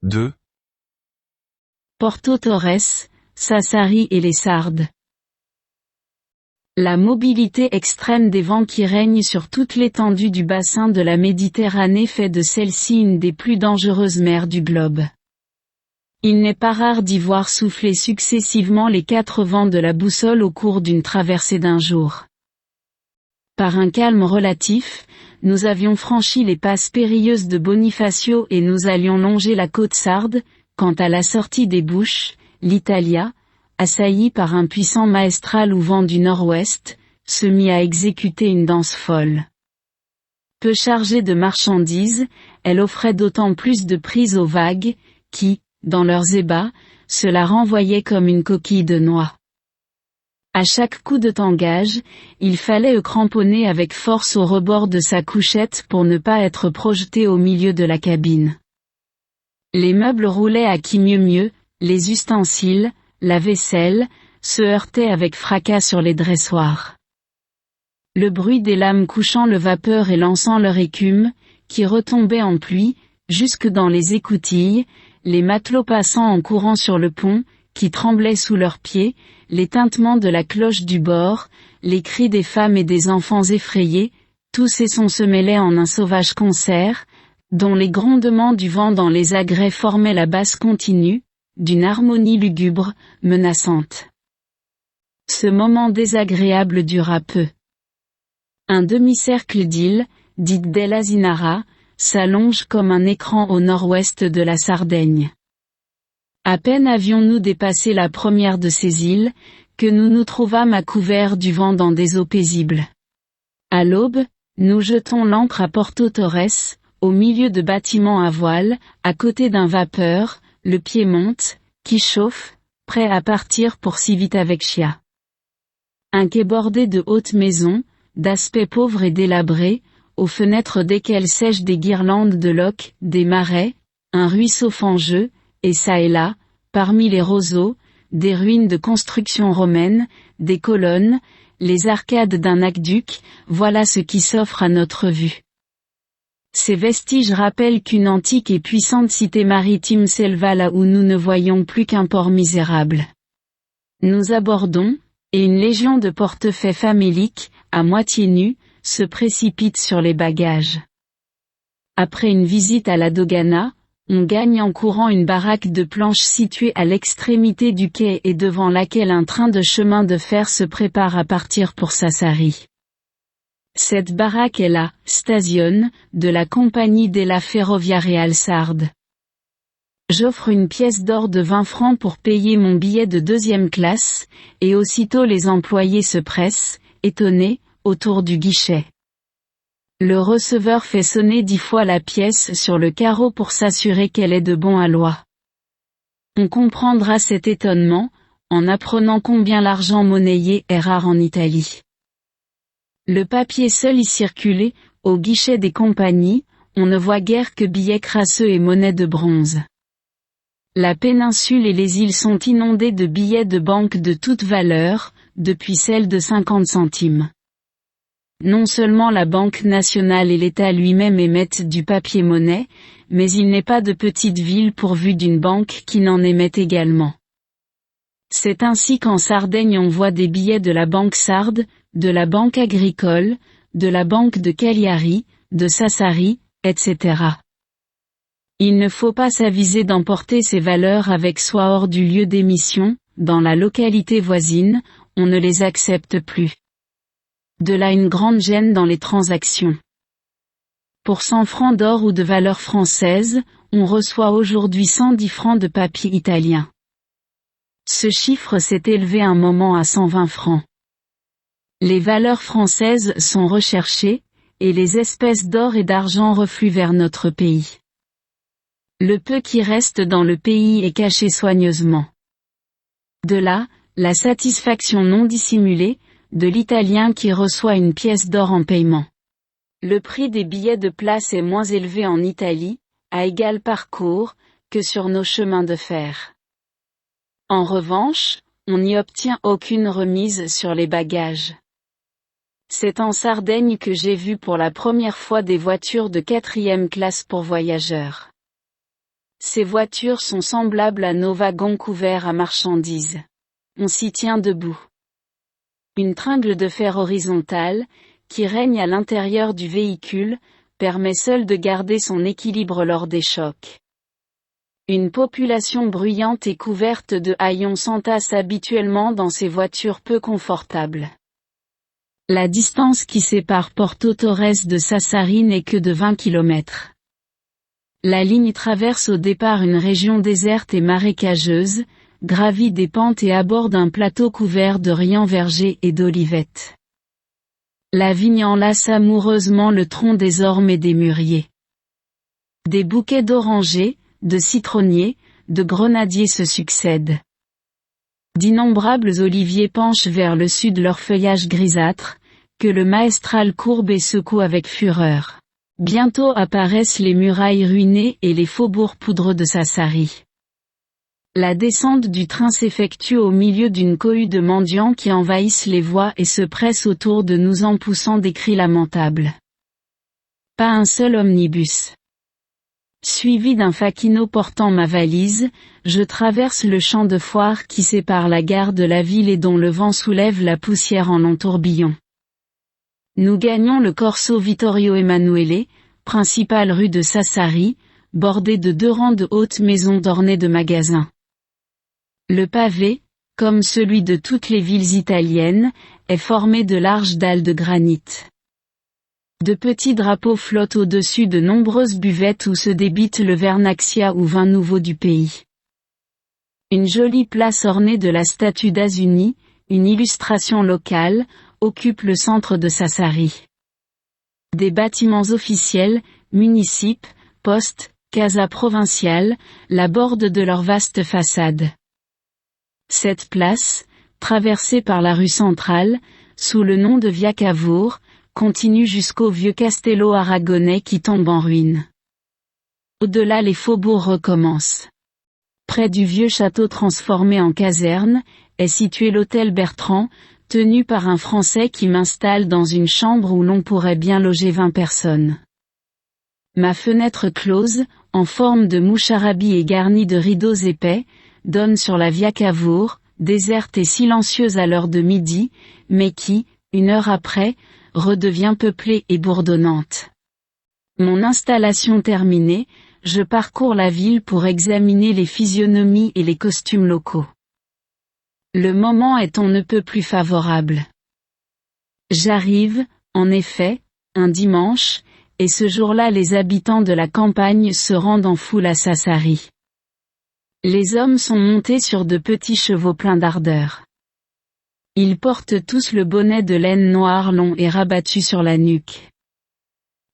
2. Porto Torres, Sassari et les Sardes. La mobilité extrême des vents qui règne sur toute l'étendue du bassin de la Méditerranée fait de celle-ci une des plus dangereuses mers du globe. Il n'est pas rare d'y voir souffler successivement les 4 vents de la boussole au cours d'une traversée d'un jour. Par un calme relatif, nous avions franchi les passes périlleuses de Bonifacio et nous allions longer la côte sarde, quand à la sortie des Bouches, l'Italia, assaillie par un puissant maestral ou vent du nord-ouest, se mit à exécuter une danse folle. Peu chargée de marchandises, elle offrait d'autant plus de prise aux vagues, qui, dans leurs ébats, se la renvoyaient comme une coquille de noix. À chaque coup de tangage, il fallait cramponner avec force au rebord de sa couchette pour ne pas être projeté au milieu de la cabine. Les meubles roulaient à qui mieux, les ustensiles, la vaisselle, se heurtaient avec fracas sur les dressoirs. Le bruit des lames couchant le vapeur et lançant leur écume, qui retombait en pluie, jusque dans les écoutilles, les matelots passant en courant sur le pont, qui tremblaient sous leurs pieds, les tintements de la cloche du bord, les cris des femmes et des enfants effrayés, tous ces sons se mêlaient en un sauvage concert, dont les grondements du vent dans les agrès formaient la basse continue, d'une harmonie lugubre, menaçante. Ce moment désagréable dura peu. Un demi-cercle d'îles, dites d'El Zinara, s'allonge comme un écran au nord-ouest de la Sardaigne. À peine avions-nous dépassé la première de ces îles, que nous nous trouvâmes à couvert du vent dans des eaux paisibles. À l'aube, nous jetons l'ancre à Porto Torres, au milieu de bâtiments à voile, à côté d'un vapeur, le Piémonte, qui chauffe, prêt à partir pour Civitavecchia. Un quai bordé de hautes maisons, d'aspect pauvre et délabré, aux fenêtres desquelles sèchent des guirlandes de loques, des marais, un ruisseau fangeux, et çà et là, parmi les roseaux, des ruines de constructions romaines, des colonnes, les arcades d'un aqueduc, voilà ce qui s'offre à notre vue. Ces vestiges rappellent qu'une antique et puissante cité maritime s'éleva là où nous ne voyons plus qu'un port misérable. Nous abordons, et une légion de portefaix faméliques, à moitié nus, se précipite sur les bagages. Après une visite à la Dogana, on gagne en courant une baraque de planches située à l'extrémité du quai et devant laquelle un train de chemin de fer se prépare à partir pour Sassari. Cette baraque est la « Station » de la compagnie della Ferroviaria Sarde. J'offre une pièce d'or de 20 francs pour payer mon billet de 2e classe, et aussitôt les employés se pressent, étonnés, autour du guichet. Le receveur fait sonner 10 fois la pièce sur le carreau pour s'assurer qu'elle est de bon aloi. On comprendra cet étonnement, en apprenant combien l'argent monnayé est rare en Italie. Le papier seul y circulait, au guichet des compagnies, on ne voit guère que billets crasseux et monnaies de bronze. La péninsule et les îles sont inondées de billets de banque de toute valeur, depuis celles de 50 centimes. Non seulement la Banque nationale et l'État lui-même émettent du papier-monnaie, mais il n'est pas de petite ville pourvue d'une banque qui n'en émette également. C'est ainsi qu'en Sardaigne on voit des billets de la Banque Sarde, de la Banque agricole, de la Banque de Cagliari, de Sassari, etc. Il ne faut pas s'aviser d'emporter ces valeurs avec soi hors du lieu d'émission, dans la localité voisine, on ne les accepte plus. De là une grande gêne dans les transactions. Pour 100 francs d'or ou de valeur française, on reçoit aujourd'hui 110 francs de papier italien. Ce chiffre s'est élevé un moment à 120 francs. Les valeurs françaises sont recherchées, et les espèces d'or et d'argent refluent vers notre pays. Le peu qui reste dans le pays est caché soigneusement. De là, la satisfaction non dissimulée, de l'Italien qui reçoit une pièce d'or en paiement. Le prix des billets de place est moins élevé en Italie, à égal parcours, que sur nos chemins de fer. En revanche, on n'y obtient aucune remise sur les bagages. C'est en Sardaigne que j'ai vu pour la première fois des voitures de 4e classe pour voyageurs. Ces voitures sont semblables à nos wagons couverts à marchandises. On s'y tient debout. Une tringle de fer horizontale, qui règne à l'intérieur du véhicule, permet seule de garder son équilibre lors des chocs. Une population bruyante et couverte de haillons s'entasse habituellement dans ces voitures peu confortables. La distance qui sépare Porto Torres de Sassari n'est que de 20 km. La ligne traverse au départ une région déserte et marécageuse, gravit des pentes et aborde un plateau couvert de riants vergers et d'olivettes. La vigne enlace amoureusement le tronc des ormes et des mûriers. Des bouquets d'orangers, de citronniers, de grenadiers se succèdent. D'innombrables oliviers penchent vers le sud leur feuillage grisâtre, que le maestral courbe et secoue avec fureur. Bientôt apparaissent les murailles ruinées et les faubourgs poudreux de Sassari. La descente du train s'effectue au milieu d'une cohue de mendiants qui envahissent les voies et se pressent autour de nous en poussant des cris lamentables. Pas un seul omnibus. Suivi d'un facchino portant ma valise, je traverse le champ de foire qui sépare la gare de la ville et dont le vent soulève la poussière en longs tourbillons. Nous gagnons le Corso Vittorio Emanuele, principale rue de Sassari, bordée de 2 rangs de hautes maisons ornées de magasins. Le pavé, comme celui de toutes les villes italiennes, est formé de larges dalles de granit. De petits drapeaux flottent au-dessus de nombreuses buvettes où se débite le Vernaccia ou vin nouveau du pays. Une jolie place ornée de la statue d'Azuni, une illustration locale, occupe le centre de Sassari. Des bâtiments officiels, municipes, postes, casas provinciales, la bordent de leurs vastes façades. Cette place, traversée par la rue centrale, sous le nom de Via Cavour, continue jusqu'au vieux castello aragonais qui tombe en ruine. Au-delà les faubourgs recommencent. Près du vieux château transformé en caserne, est situé l'hôtel Bertrand, tenu par un Français qui m'installe dans une chambre où l'on pourrait bien loger 20 personnes. Ma fenêtre close, en forme de moucharabie et garnie de rideaux épais, donne sur la Via Cavour, déserte et silencieuse à l'heure de midi, mais qui, 1 heure après, redevient peuplée et bourdonnante. Mon installation terminée, je parcours la ville pour examiner les physionomies et les costumes locaux. Le moment est on ne peut plus favorable. J'arrive, en effet, un dimanche, et ce jour-là les habitants de la campagne se rendent en foule à Sassari. Les hommes sont montés sur de petits chevaux pleins d'ardeur. Ils portent tous le bonnet de laine noir long et rabattu sur la nuque.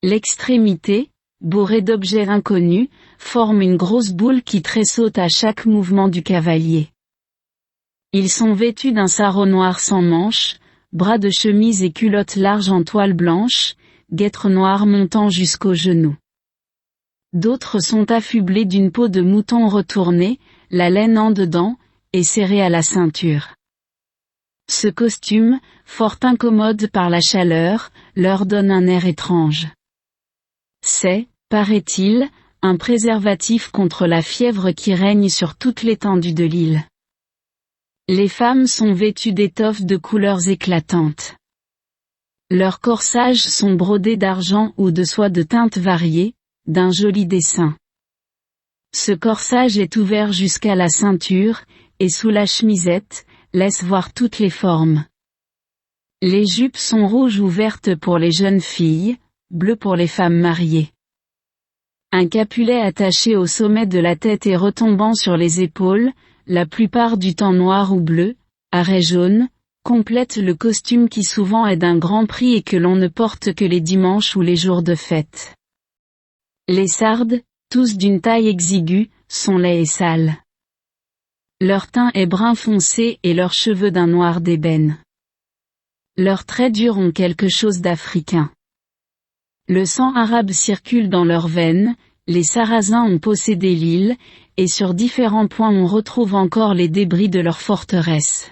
L'extrémité, bourrée d'objets inconnus, forme une grosse boule qui tressaute à chaque mouvement du cavalier. Ils sont vêtus d'un sarrau noir sans manches, bras de chemise et culottes larges en toile blanche, guêtres noires montant jusqu'aux genoux. D'autres sont affublés d'une peau de mouton retournée, la laine en dedans, et serrée à la ceinture. Ce costume, fort incommode par la chaleur, leur donne un air étrange. C'est, paraît-il, un préservatif contre la fièvre qui règne sur toute l'étendue de l'île. Les femmes sont vêtues d'étoffes de couleurs éclatantes. Leurs corsages sont brodés d'argent ou de soie de teintes variées, d'un joli dessin. Ce corsage est ouvert jusqu'à la ceinture, et sous la chemisette, laisse voir toutes les formes. Les jupes sont rouges ou vertes pour les jeunes filles, bleues pour les femmes mariées. Un capulet attaché au sommet de la tête et retombant sur les épaules, la plupart du temps noir ou bleu, à raies jaunes, complète le costume qui souvent est d'un grand prix et que l'on ne porte que les dimanches ou les jours de fête. Les sardes, tous d'une taille exiguë, sont laids et sales. Leur teint est brun foncé et leurs cheveux d'un noir d'ébène. Leurs traits durs ont quelque chose d'africain. Le sang arabe circule dans leurs veines, les Sarrasins ont possédé l'île, et sur différents points on retrouve encore les débris de leur forteresse.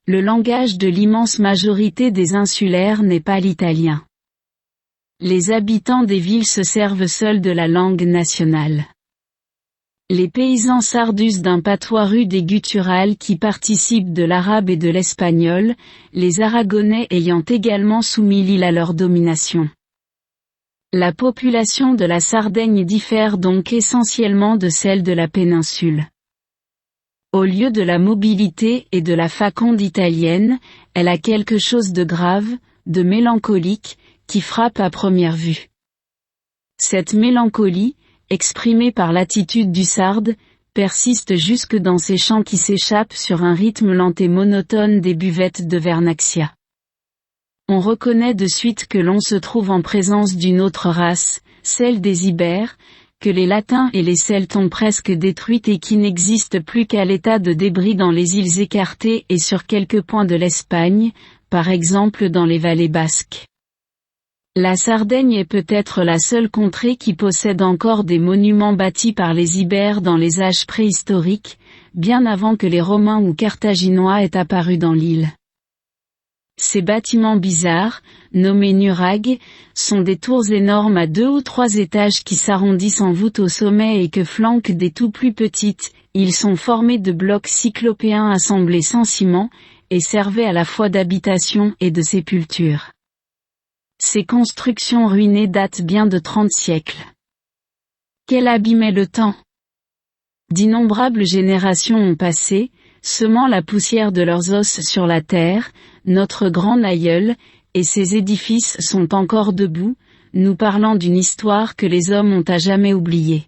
Le langage de l'immense majorité des insulaires n'est pas l'italien. Les habitants des villes se servent seuls de la langue nationale. Les paysans sardus d'un patois rude et guttural qui participent de l'arabe et de l'espagnol, les Aragonais ayant également soumis l'île à leur domination. La population de la Sardaigne diffère donc essentiellement de celle de la péninsule. Au lieu de la mobilité et de la faconde italienne, elle a quelque chose de grave, de mélancolique, qui frappe à première vue. Cette mélancolie, exprimée par l'attitude du Sarde, persiste jusque dans ces chants qui s'échappent sur un rythme lent et monotone des buvettes de Vernaccia. On reconnaît de suite que l'on se trouve en présence d'une autre race, celle des Ibères, que les Latins et les Celtes ont presque détruite et qui n'existe plus qu'à l'état de débris dans les îles écartées et sur quelques points de l'Espagne, par exemple dans les vallées basques. La Sardaigne est peut-être la seule contrée qui possède encore des monuments bâtis par les Ibères dans les âges préhistoriques, bien avant que les Romains ou Carthaginois aient apparu dans l'île. Ces bâtiments bizarres, nommés nurags, sont des tours énormes à 2 ou 3 étages qui s'arrondissent en voûte au sommet et que flanquent des tout plus petites. Ils sont formés de blocs cyclopéens assemblés sans ciment, et servaient à la fois d'habitation et de sépulture. Ces constructions ruinées datent bien de 30 siècles. Quel abîmait le temps! D'innombrables générations ont passé, semant la poussière de leurs os sur la terre, notre grand aïeul, et ces édifices sont encore debout, nous parlant d'une histoire que les hommes ont à jamais oubliée.